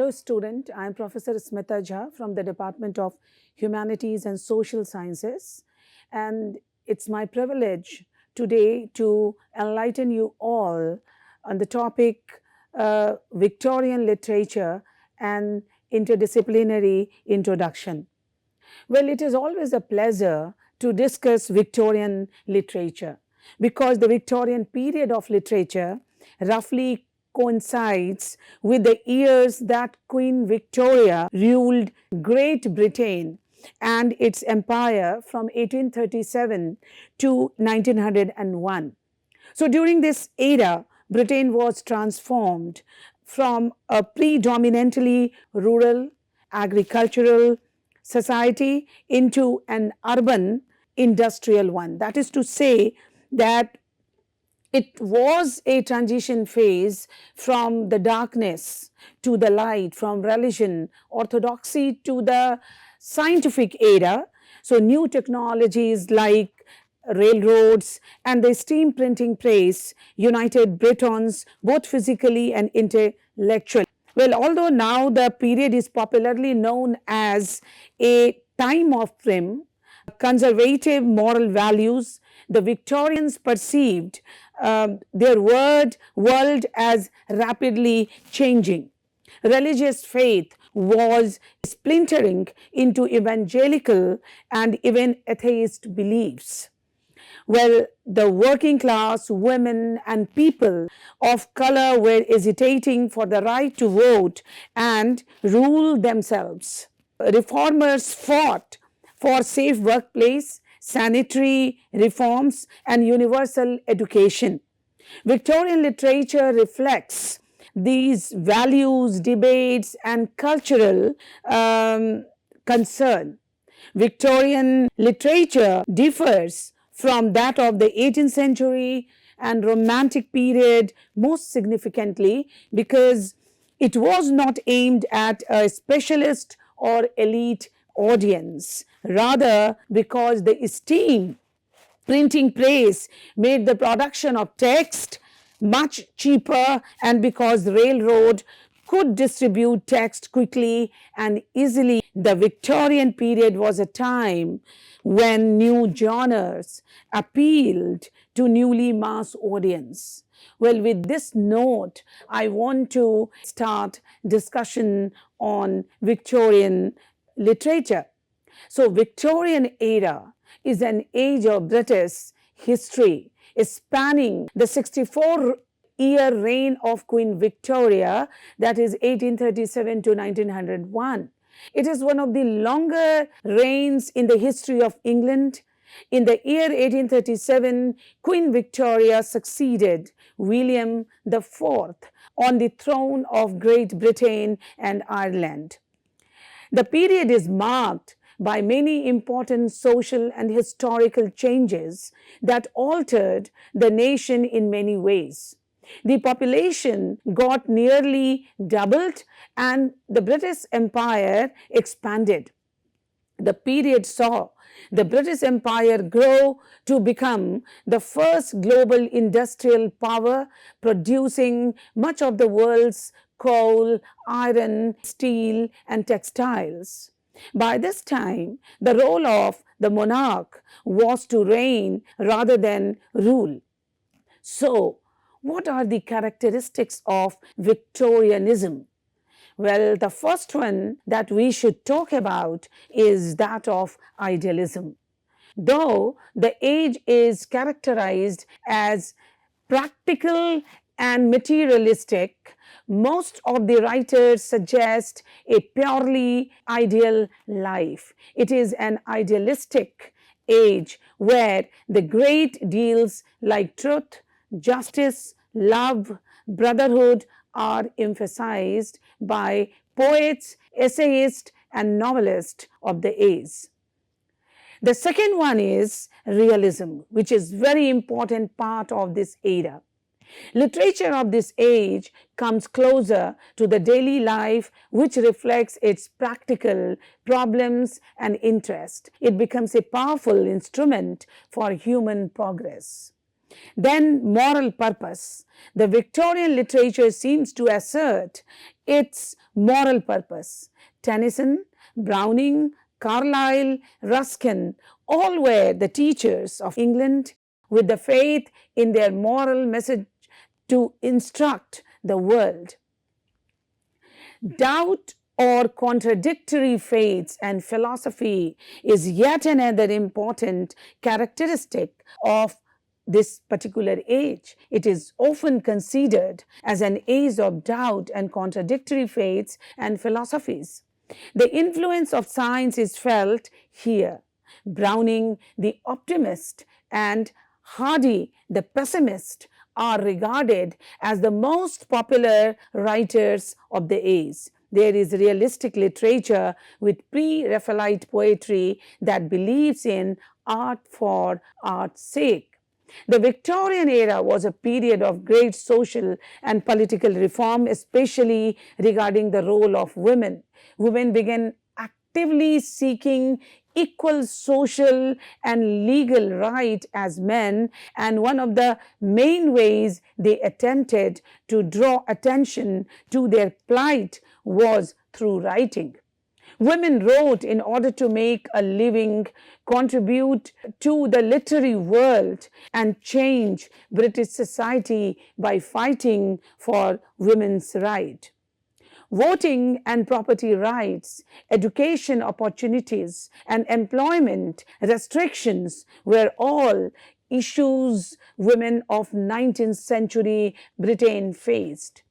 Hello student, I am Professor Smita Jha from the Department of Humanities and Social Sciences, and it's my privilege today to enlighten you all on the topic Victorian literature and interdisciplinary introduction. Well, it is always a pleasure to discuss Victorian literature because the Victorian period of literature roughly coincides with the years that Queen Victoria ruled Great Britain and its empire from 1837 to 1901. So during this era, Britain was transformed from a predominantly rural, agricultural society into an urban industrial one. That is to say that it was a transition phase from the darkness to the light, from religion, orthodoxy to the scientific era. So new technologies like railroads and the steam printing press united Britons both physically and intellectually. Well, although now the period is popularly known as a time of prim, conservative moral values, the Victorians perceived their world as rapidly changing. Religious faith was splintering into evangelical and even atheist beliefs. Well, the working class, women, and people of color were hesitating for the right to vote and rule themselves. Reformers fought for safe workplace, sanitary reforms, and universal education. Victorian literature reflects these values, debates, and cultural concern. Victorian literature differs from that of the 18th century and Romantic period most significantly because it was not aimed at a specialist or elite audience, rather because the steam printing press made the production of text much cheaper and because the railroad could distribute text quickly and easily. The Victorian period was a time when new genres appealed to newly mass audience. Well, with this note, I want to start discussion on Victorian literature. So, Victorian era is an age of British history spanning the 64-year reign of Queen Victoria, that is 1837 to 1901. It is one of the longer reigns in the history of England. In the year 1837, Queen Victoria succeeded William IV on the throne of Great Britain and Ireland. The period is marked by many important social and historical changes that altered the nation in many ways. The population got nearly doubled and the British Empire expanded. The period saw the British Empire grow to become the first global industrial power, producing much of the world's coal, iron, steel, and textiles. By this time, the role of the monarch was to reign rather than rule. So, what are the characteristics of Victorianism? Well, the first one that we should talk about is that of idealism. Though the age is characterized as practical and materialistic, most of the writers suggest a purely ideal life. It is an idealistic age where the great deals like truth, justice, love, brotherhood are emphasized by poets, essayists, and novelists of the age. The second one is realism, which is very important part of this era. Literature of this age comes closer to the daily life, which reflects its practical problems and interest. It becomes a powerful instrument for human progress. Then moral purpose. The Victorian literature seems to assert its moral purpose. Tennyson, Browning, Carlyle, Ruskin, all were the teachers of England with the faith in their moral message to instruct the world. Doubt or contradictory faiths and philosophy is yet another important characteristic of this particular age. It is often considered as an age of doubt and contradictory faiths and philosophies. The influence of science is felt here. Browning, the optimist, and Hardy, the pessimist, are regarded as the most popular writers of the age. There is realistic literature with pre-Raphaelite poetry that believes in art for art's sake. The Victorian era was a period of great social and political reform, especially regarding the role of women. Women began actively seeking equal social and legal right as men, and one of the main ways they attempted to draw attention to their plight was through writing. Women wrote in order to make a living, contribute to the literary world, and change British society by fighting for women's rights. Voting and property rights, education opportunities, and employment restrictions were all issues women of 19th century Britain faced.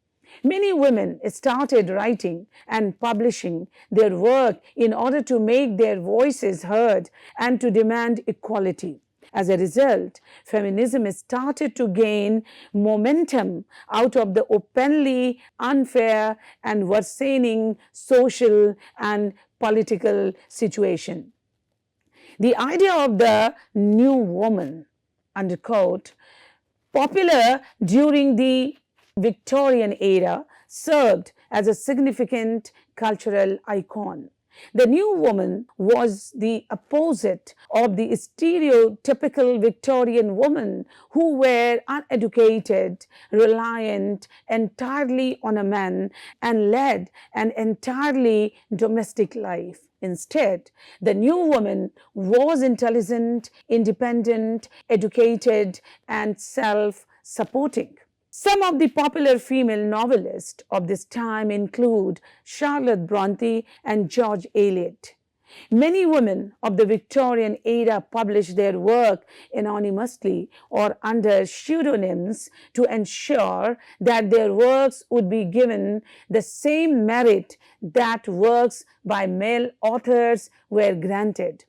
Many women started writing and publishing their work in order to make their voices heard and to demand equality. As a result, feminism started to gain momentum out of the openly unfair and worsening social and political situation. The idea of the new woman, underquote, popular during the Victorian era, served as a significant cultural icon. The new woman was the opposite of the stereotypical Victorian woman who were uneducated, reliant entirely on a man, and led an entirely domestic life. Instead, the new woman was intelligent, independent, educated, and self-supporting. Some of the popular female novelists of this time include Charlotte Bronte and George Eliot. Many women of the Victorian era published their work anonymously or under pseudonyms to ensure that their works would be given the same merit that works by male authors were granted.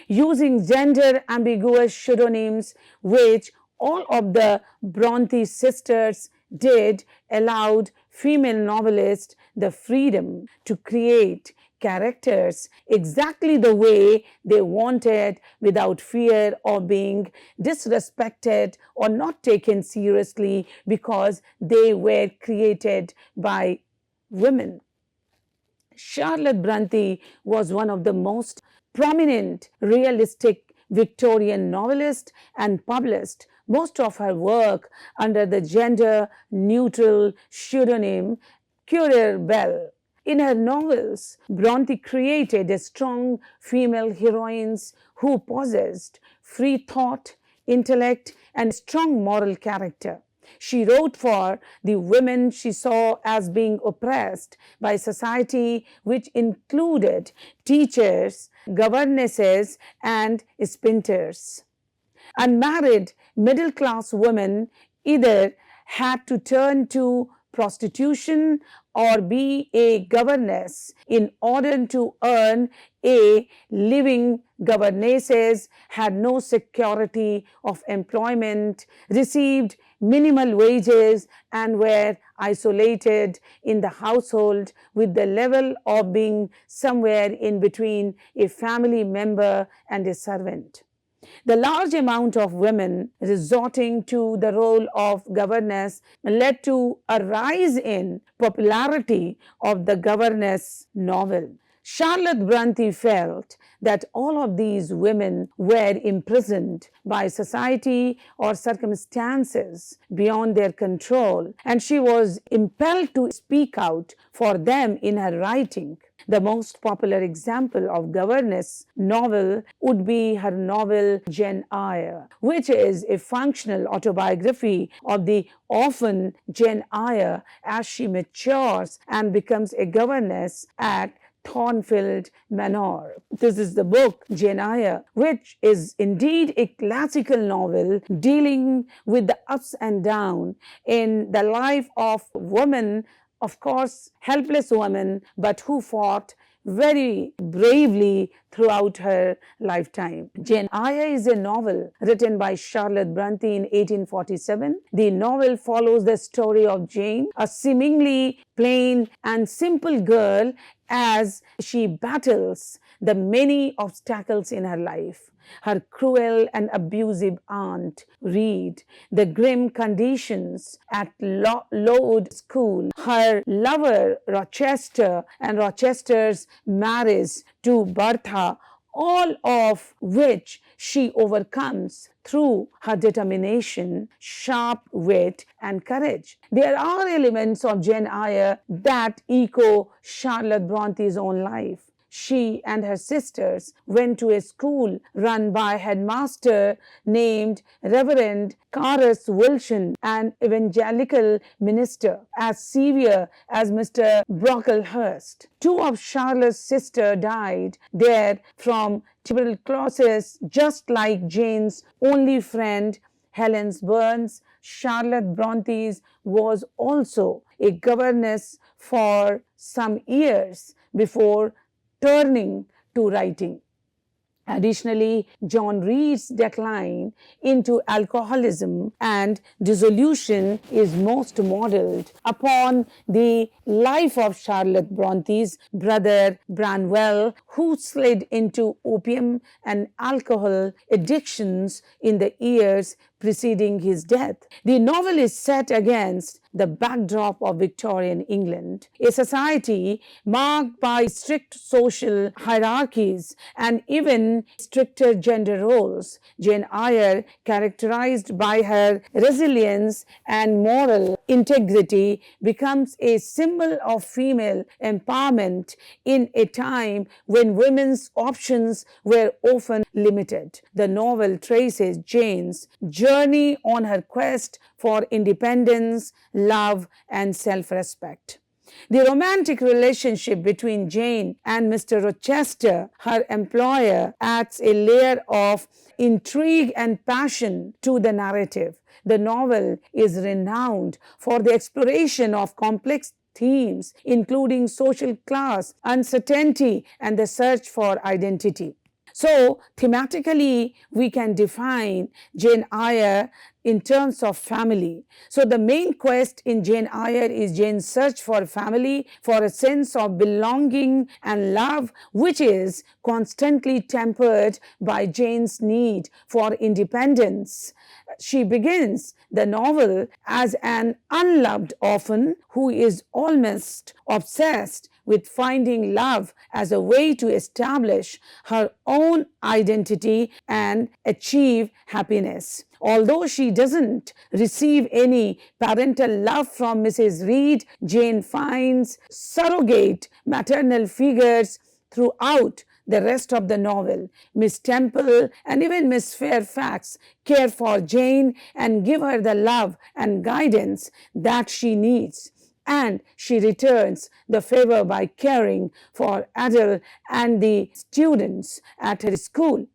Using gender ambiguous pseudonyms, which all of the Bronte sisters did, allowed female novelists the freedom to create characters exactly the way they wanted without fear of being disrespected or not taken seriously because they were created by women. Charlotte Bronte was one of the most prominent realistic Victorian novelists and published most of her work under the gender-neutral pseudonym Currer Bell. In her novels, Bronte created a strong female heroines who possessed free thought, intellect, and strong moral character. She wrote for the women she saw as being oppressed by society, which included teachers, governesses, and spinsters. Unmarried middle-class women either had to turn to prostitution or be a governess in order to earn a living. Governesses had no security of employment, received minimal wages, and were isolated in the household with the level of being somewhere in between a family member and a servant. The large amount of women resorting to the role of governess led to a rise in popularity of the governess novel. Charlotte Bronte felt that all of these women were imprisoned by society or circumstances beyond their control, and she was impelled to speak out for them in her writing. The most popular example of governess novel would be her novel Jane Eyre, which is a functional autobiography of the orphan Jane Eyre as she matures and becomes a governess at Thornfield Manor. This is the book Jane Eyre, which is indeed a classical novel dealing with the ups and downs in the life of woman, of course, helpless woman, but who fought very bravely throughout her lifetime. Jane Eyre is a novel written by Charlotte Bronte in 1847. The novel follows the story of Jane, a seemingly plain and simple girl, as she battles the many obstacles in her life. Her cruel and abusive aunt, Reed, the grim conditions at Lowood School, her lover, Rochester, and Rochester's marriage to Bertha, all of which she overcomes through her determination, sharp wit, and courage. There are elements of Jane Eyre that echo Charlotte Bronte's own life. She and her sisters went to a school run by a headmaster named Reverend Carus Wilson, an evangelical minister, as severe as Mr. Brocklehurst. Two of Charlotte's sisters died there from tuberculosis, just like Jane's only friend, Helen Burns. Charlotte Bronte was also a governess for some years before turning to writing. Additionally, John Reed's decline into alcoholism and dissolution is most modeled upon the life of Charlotte Bronte's brother Branwell, who slid into opium and alcohol addictions in the years preceding his death. The novel is set against the backdrop of Victorian England, a society marked by strict social hierarchies and even stricter gender roles. Jane Eyre, characterized by her resilience and moral integrity, becomes a symbol of female empowerment in a time when women's options were often limited. The novel traces Jane's journey on her quest for independence, love, and self-respect. The romantic relationship between Jane and Mr. Rochester, her employer, adds a layer of intrigue and passion to the narrative. The novel is renowned for the exploration of complex themes, including social class, uncertainty, and the search for identity. So, thematically, we can define Jane Eyre in terms of family. So, the main quest in Jane Eyre is Jane's search for family, for a sense of belonging and love, which is constantly tempered by Jane's need for independence. She begins the novel as an unloved orphan who is almost obsessed with finding love as a way to establish her own identity and achieve happiness. Although she doesn't receive any parental love from Mrs. Reed, Jane finds surrogate maternal figures throughout the rest of the novel. Miss Temple and even Miss Fairfax care for Jane and give her the love and guidance that she needs. And she returns the favor by caring for Adele and the students at her school.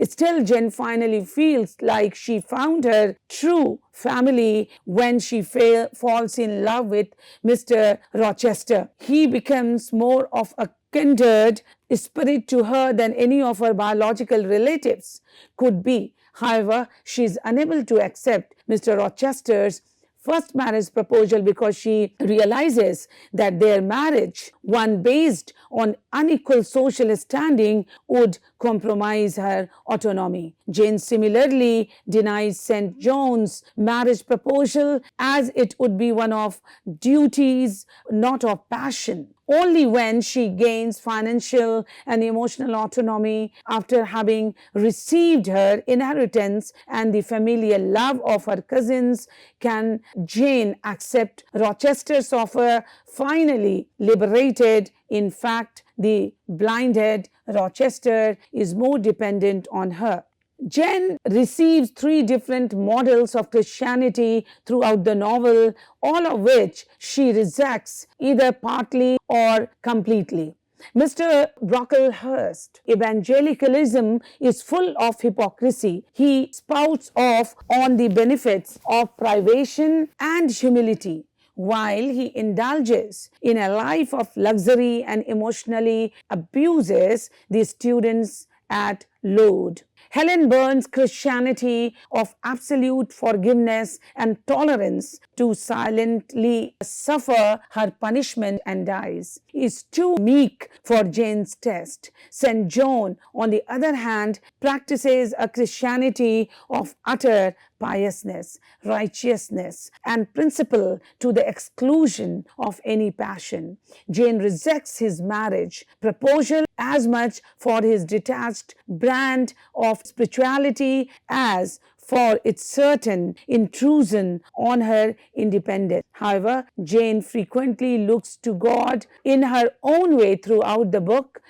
Still, Jane finally feels like she found her true family when she falls in love with Mr. Rochester. He becomes more of a kindred spirit to her than any of her biological relatives could be. However, she is unable to accept Mr. Rochester's first marriage proposal because she realizes that their marriage, one based on unequal social standing, would compromise her autonomy. Jane similarly denies St. John's marriage proposal as it would be one of duties, not of passion. only when she gains financial and emotional autonomy after having received her inheritance and the familial love of her cousins can Jane accept Rochester's offer. Finally liberated, in fact, the blinded Rochester is more dependent on her. Jane receives three different models of Christianity throughout the novel, all of which she rejects either partly or completely. Mr. Brocklehurst's evangelicalism is full of hypocrisy. He spouts off on the benefits of privation and humility, while he indulges in a life of luxury and emotionally abuses the students at load. Helen Burns' Christianity of absolute forgiveness and tolerance to silently suffer her punishment and dies is too meek for Jane's taste. St. John, on the other hand, practices a Christianity of utter piousness, righteousness, and principle to the exclusion of any passion. Jane rejects his marriage proposal as much for his detached brand of spirituality as for its certain intrusion on her independence. However, Jane frequently looks to God in her own way throughout the book,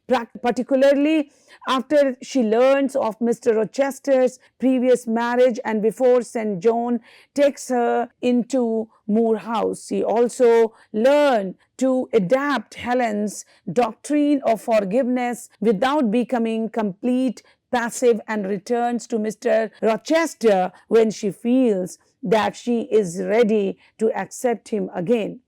particularly after she learns of Mr. Rochester's previous marriage and before St. John takes her into Moor House. She also learned to adapt Helen's doctrine of forgiveness without becoming complete passive and returns to Mr. Rochester when she feels that she is ready to accept him again.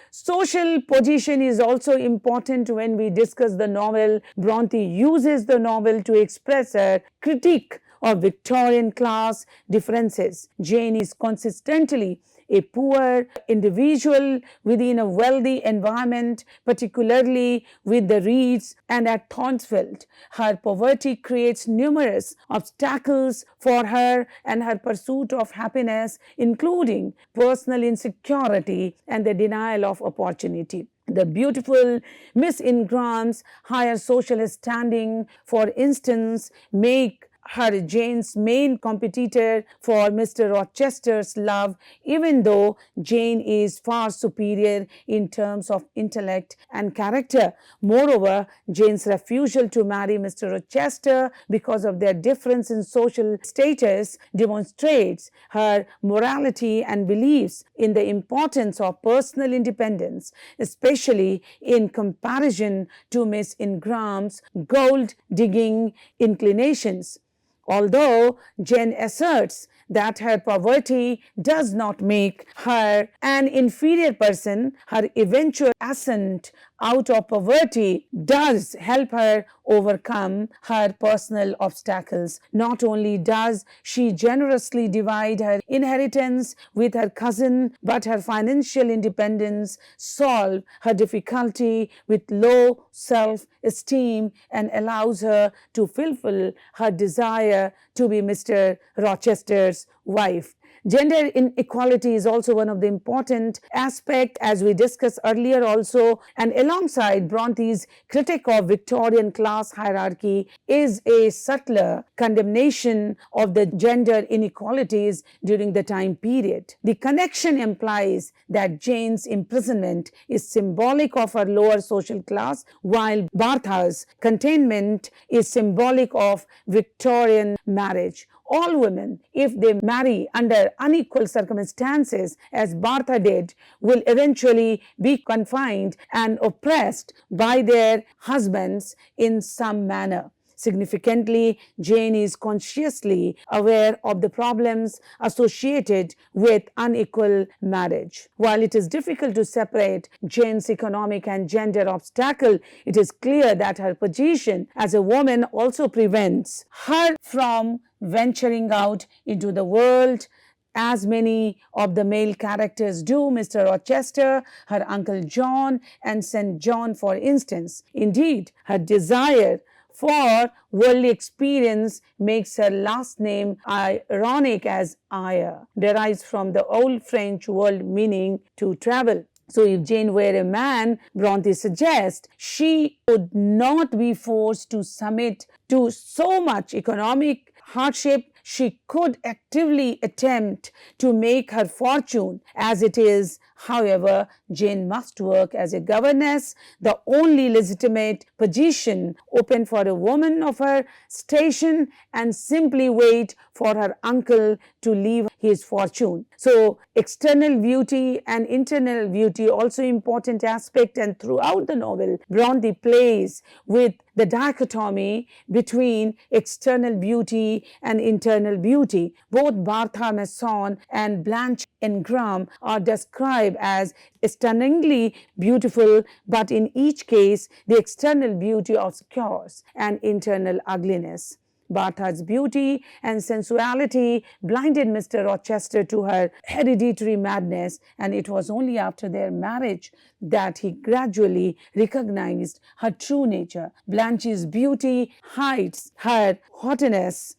Social position is also important when we discuss the novel. Bronte uses the novel to express her critique of Victorian class differences. Jane is consistently a poor individual within a wealthy environment, particularly with the Reeds and at Thornfield. Her poverty creates numerous obstacles for her and her pursuit of happiness, including personal insecurity and the denial of opportunity. The beautiful Miss Ingram's higher social standing, for instance, make her Jane's main competitor for Mr. Rochester's love, even though Jane is far superior in terms of intellect and character. Moreover, Jane's refusal to marry Mr. Rochester because of their difference in social status demonstrates her morality and beliefs in the importance of personal independence, especially in comparison to Miss Ingram's gold-digging inclinations. Although Jane asserts that her poverty does not make her an inferior person, her eventual ascent out of poverty does help her overcome her personal obstacles. Not only does she generously divide her inheritance with her cousin, but her financial independence solves her difficulty with low self-esteem and allows her to fulfill her desire to be Mr. Rochester's wife. Gender inequality is also one of the important aspects, as we discussed earlier also, and alongside Bronte's critique of Victorian class hierarchy is a subtler condemnation of the gender inequalities during the time period. The connection implies that Jane's imprisonment is symbolic of her lower social class, while Bertha's containment is symbolic of Victorian marriage. All women, if they marry under unequal circumstances, as Bertha did, will eventually be confined and oppressed by their husbands in some manner. Significantly, Jane is consciously aware of the problems associated with unequal marriage. While it is difficult to separate Jane's economic and gender obstacle, it is clear that her position as a woman also prevents her from venturing out into the world as many of the male characters do, Mr. Rochester, her Uncle John, and St. John, for instance. Indeed, her desire for worldly experience makes her last name ironic, as Eyre derives from the old French word meaning to travel. So if Jane were a man, Bronte suggests, she would not be forced to submit to so much economic hardship. She could actively attempt to make her fortune. As it is, however, Jane must work as a governess, the only legitimate position open for a woman of her station, and simply wait for her uncle to leave his fortune. So external beauty and internal beauty also important aspect, and throughout the novel Bronte plays with the dichotomy between external beauty and internal beauty. Both Bertha Mason and Blanche Ingram are described as stunningly beautiful, but in each case the external beauty obscures an internal ugliness. Bertha's beauty and sensuality blinded Mr. Rochester to her hereditary madness, and it was only after their marriage that he gradually recognized her true nature. Blanche's beauty hides her haughtiness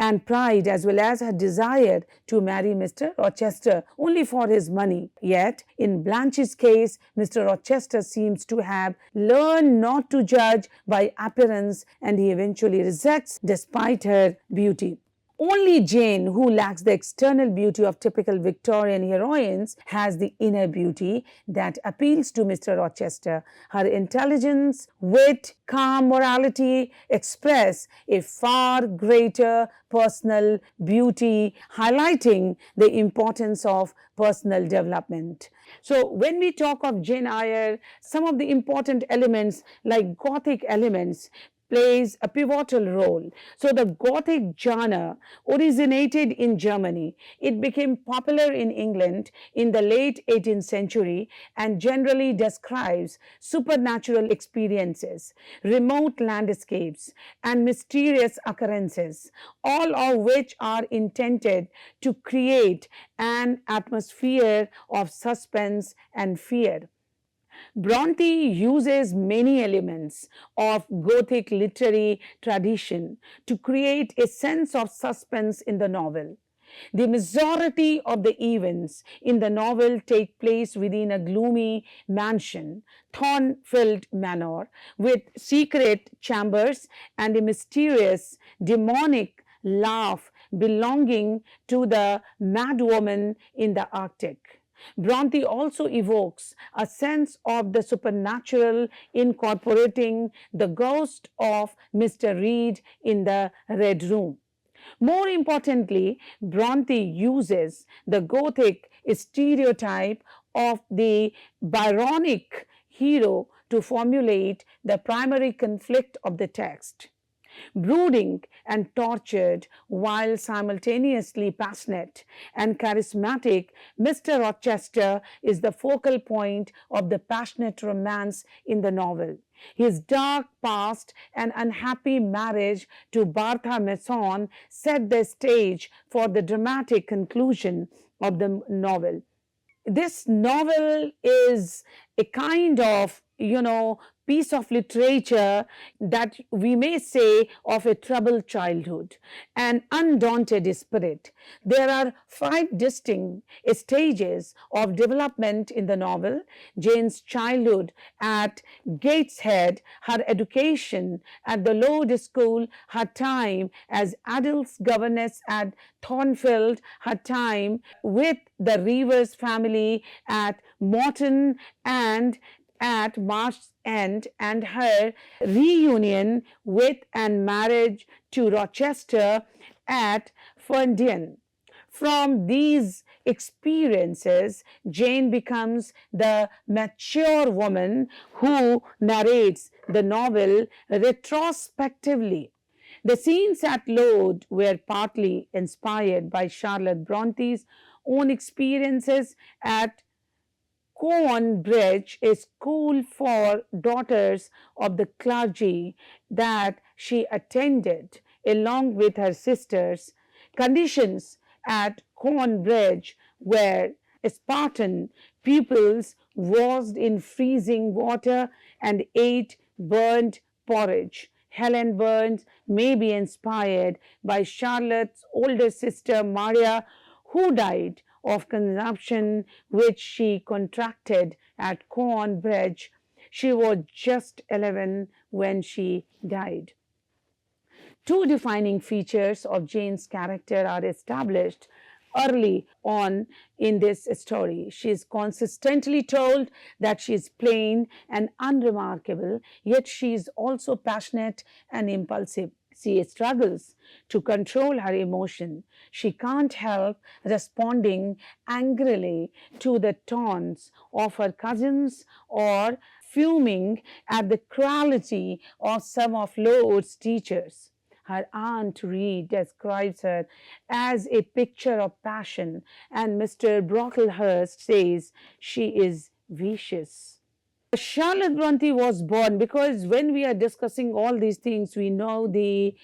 and pride, as well as her desire to marry Mr. Rochester only for his money. Yet, in Blanche's case, Mr. Rochester seems to have learned not to judge by appearance, and he eventually rejects despite her beauty. Only Jane, who lacks the external beauty of typical Victorian heroines, has the inner beauty that appeals to Mr. Rochester. Her intelligence, wit, calm morality express a far greater personal beauty, highlighting the importance of personal development. So when we talk of Jane Eyre, some of the important elements like Gothic elements plays a pivotal role. So the Gothic genre originated in Germany. It became popular in England in the late 18th century and generally describes supernatural experiences, remote landscapes, and mysterious occurrences, all of which are intended to create an atmosphere of suspense and fear. Bronte uses many elements of Gothic literary tradition to create a sense of suspense in the novel. The majority of the events in the novel take place within a gloomy mansion, Thornfield Manor, with secret chambers and a mysterious demonic laugh belonging to the madwoman in the Arctic. Bronte also evokes a sense of the supernatural, incorporating the ghost of Mr. Reed in the Red Room. More importantly, Bronte uses the Gothic stereotype of the Byronic hero to formulate the primary conflict of the text. Brooding and tortured while simultaneously passionate and charismatic, Mr. Rochester is the focal point of the passionate romance in the novel. His dark past and unhappy marriage to Bertha Mason set the stage for the dramatic conclusion of the novel. This novel is a kind of, piece of literature that we may say of a troubled childhood, an undaunted spirit. There are 5 distinct stages of development in the novel: Jane's childhood at Gateshead, her education at the Lord School, her time as adults governess at Thornfield, her time with the Rivers family at Morton and at March's End, and her reunion with and marriage to Rochester at Ferndean. From these experiences, Jane becomes the mature woman who narrates the novel retrospectively. The scenes at Lord were partly inspired by Charlotte Bronte's own experiences at Cowan Bridge, a school for daughters of the clergy that she attended along with her sisters. Conditions at Cowan Bridge were Spartan pupils washed in freezing water and ate burnt porridge. Helen Burns may be inspired by Charlotte's older sister Maria, who died of consumption which she contracted at Cowan Bridge. She was just 11 when she died. Two defining features of Jane's character are established early on in this story. She is consistently told that she is plain and unremarkable, yet she is also passionate and impulsive. She struggles to control her emotion. She can't help responding angrily to the taunts of her cousins or fuming at the cruelty of some of Lord's teachers. Her aunt Reed describes her as a picture of passion, and Mr. Brocklehurst says she is vicious. Charlotte Bronte was born, because when we are discussing all these things, we know the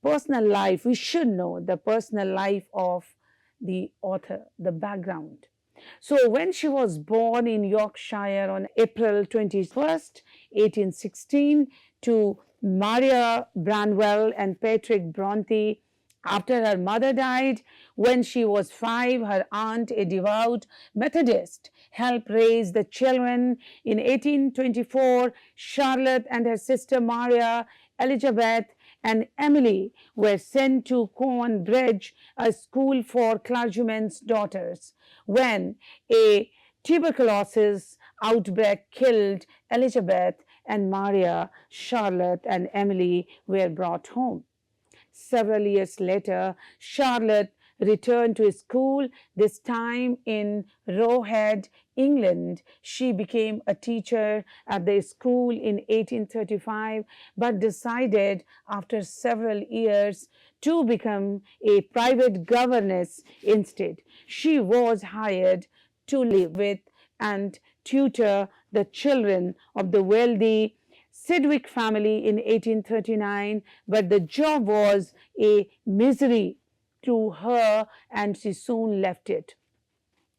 personal life, we should know the personal life of the author, the background. So when she was born in Yorkshire on April 21st, 1816, to Maria Branwell and Patrick Bronte. After her mother died when she was 5, her aunt, a devout Methodist, helped raise the children. In 1824, Charlotte and her sister Maria, Elizabeth, and Emily were sent to Cowan Bridge, a school for clergymen's daughters, when a tuberculosis outbreak killed Elizabeth and Maria. Charlotte and Emily were brought home. Several years later, Charlotte returned to school, this time in Roe Head, England. She became a teacher at the school in 1835, but decided after several years to become a private governess instead. She was hired to live with and tutor the children of the wealthy Sidgwick family in 1839, but the job was a misery to her and she soon left it.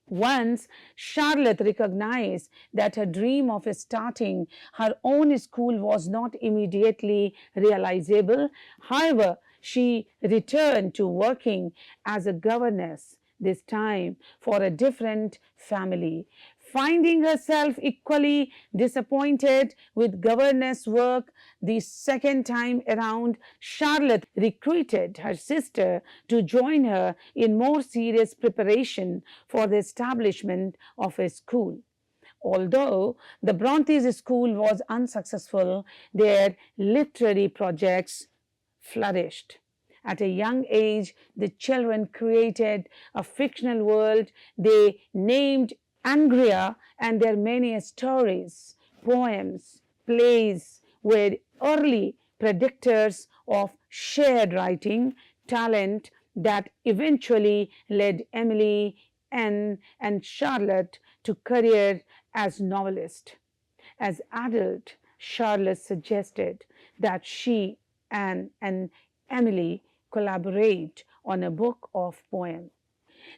Once Charlotte recognized that her dream of starting her own school was not immediately realizable. However, she returned to working as a governess, this time for a different family. Finding herself equally disappointed with governess work the second time around, Charlotte recruited her sister to join her in more serious preparation for the establishment of a school. Although the Brontes' school was unsuccessful, their literary projects flourished. At a young age, the children created a fictional world they named Angria, and their many stories, poems, plays were early predictors of shared writing talent that eventually led Emily and Charlotte to career as novelists. As adult, Charlotte suggested that she and Emily collaborate on a book of poems.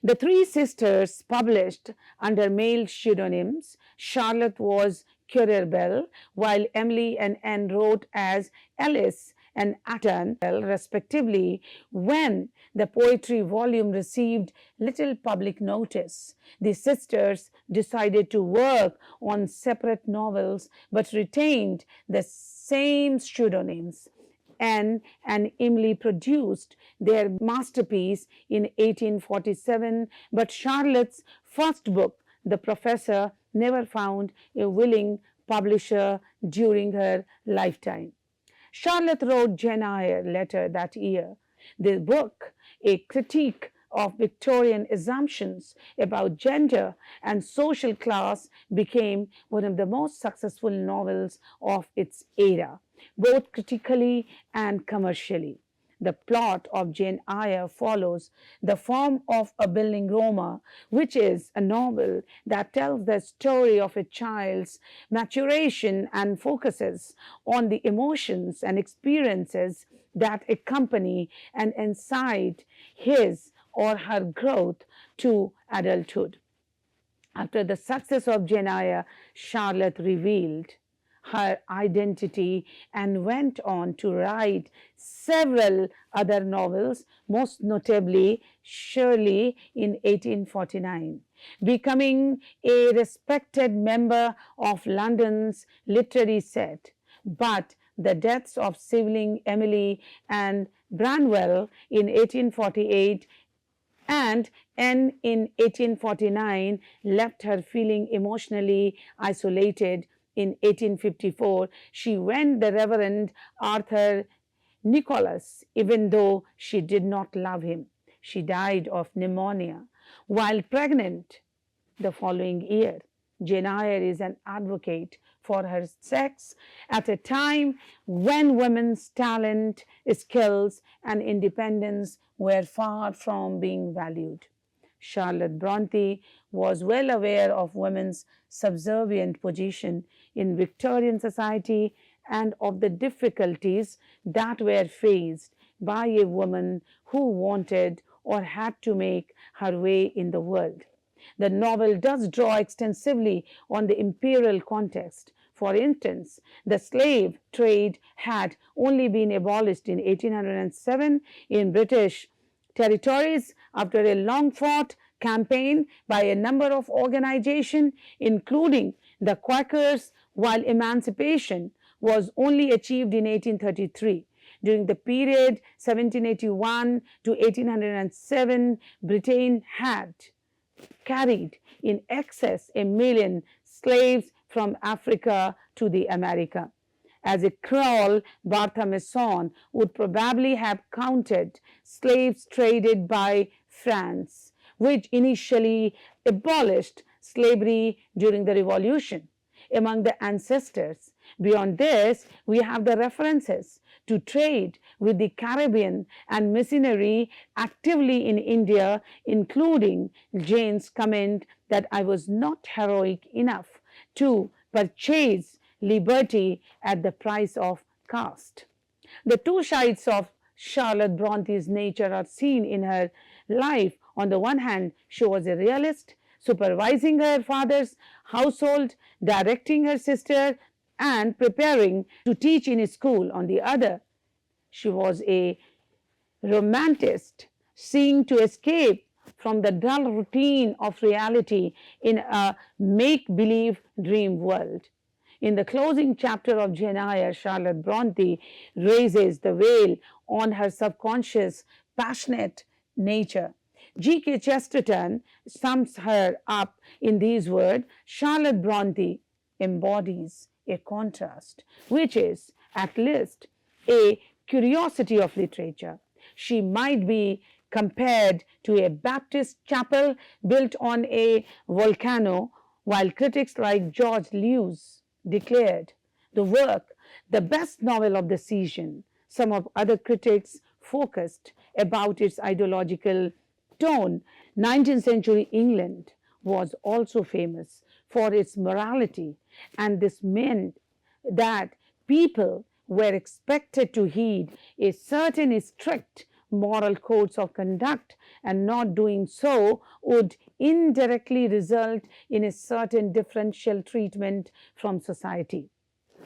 The three sisters published under male pseudonyms. Charlotte was Currer Bell, while Emily and Anne wrote as Alice and Atton, respectively. When the poetry volume received little public notice, the sisters decided to work on separate novels but retained the same pseudonyms. Anne and Emily produced their masterpiece in 1847, but Charlotte's first book, The Professor, never found a willing publisher during her lifetime. Charlotte wrote Jane Eyre later that year. The book, a critique of Victorian assumptions about gender and social class, became one of the most successful novels of its era, both critically and commercially. The plot of Jane Eyre follows the form of a bildungsroman, which is a novel that tells the story of a child's maturation and focuses on the emotions and experiences that accompany and incite his or her growth to adulthood. After the success of Jane Eyre, Charlotte revealed her identity and went on to write several other novels, most notably Shirley in 1849, becoming a respected member of London's literary set. But the deaths of sibling Emily and Branwell in 1848 and Anne in 1849 left her feeling emotionally isolated. In 1854, she wed the Reverend Arthur Nicholas, even though she did not love him. She died of pneumonia while pregnant the following year. Jane Eyre is an advocate for her sex at a time when women's talent, skills, and independence were far from being valued. Charlotte Bronte was well aware of women's subservient position in Victorian society and of the difficulties that were faced by a woman who wanted or had to make her way in the world. The novel does draw extensively on the imperial context. For instance, the slave trade had only been abolished in 1807 in British territories after a long fought campaign by a number of organizations, including the Quakers, while emancipation was only achieved in 1833. During the period 1781 to 1807, Britain had carried in excess 1,000,000 slaves from Africa to the America. As a Creole, Bertha Mason would probably have counted slaves traded by France, which initially abolished slavery during the Revolution, among the ancestors. Beyond this, we have the references to trade with the Caribbean and missionary actively in India, including Jane's comment that I was not heroic enough to purchase liberty at the price of caste. The two sides of Charlotte Bronte's nature are seen in her life. On the one hand, she was a realist, supervising her father's household, directing her sister, and preparing to teach in school. On the other, she was a romanticist, seeking to escape from the dull routine of reality in a make-believe dream world. In the closing chapter of Jane Eyre, Charlotte Bronte raises the veil on her subconscious, passionate nature. G.K. Chesterton sums her up in these words: Charlotte Bronte embodies a contrast, which is at least a curiosity of literature. She might be compared to a Baptist chapel built on a volcano, while critics like George Lewes declared the work the best novel of the season. Some of other critics focused about its ideological tone. 19th century England was also famous for its morality, and this meant that people were expected to heed a certain strict moral codes of conduct, and not doing so would indirectly result in a certain differential treatment from society.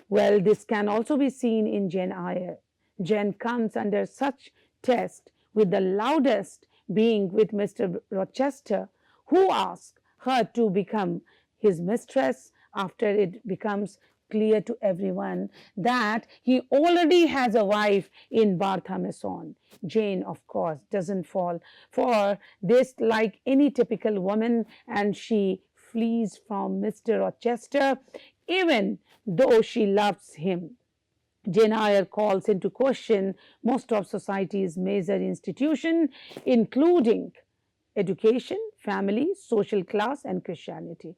Well, this can also be seen in Jane Eyre. Jane comes under such test, with the loudest being with Mr. Rochester, who asks her to become his mistress after it becomes clear to everyone that he already has a wife in Bertha Mason. Jane, of course, doesn't fall for this like any typical woman, and she flees from Mr. Rochester even though she loves him. Jane Eyre calls into question most of society's major institutions, including education, family, social class, and Christianity.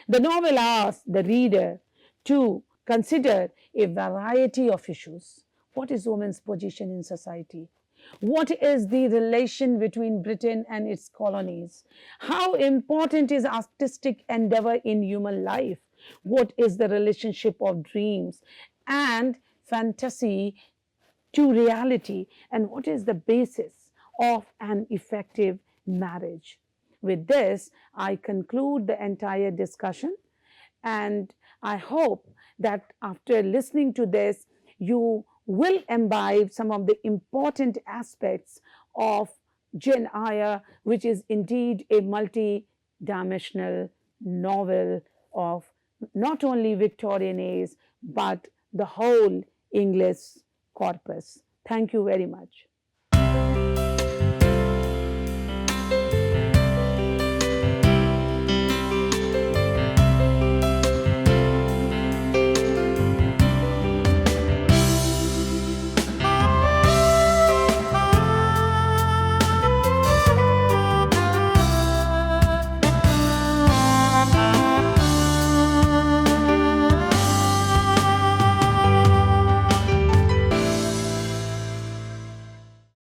The novel asks the reader to consider a variety of issues. What is women's position in society? What is the relation between Britain and its colonies? How important is artistic endeavor in human life? What is the relationship of dreams and fantasy to reality? And what is the basis of an effective marriage? With this, I conclude the entire discussion, and I hope that after listening to this, you will imbibe some of the important aspects of Jane Eyre, which is indeed a multi-dimensional novel of not only Victorian age, but the whole English corpus. Thank you very much.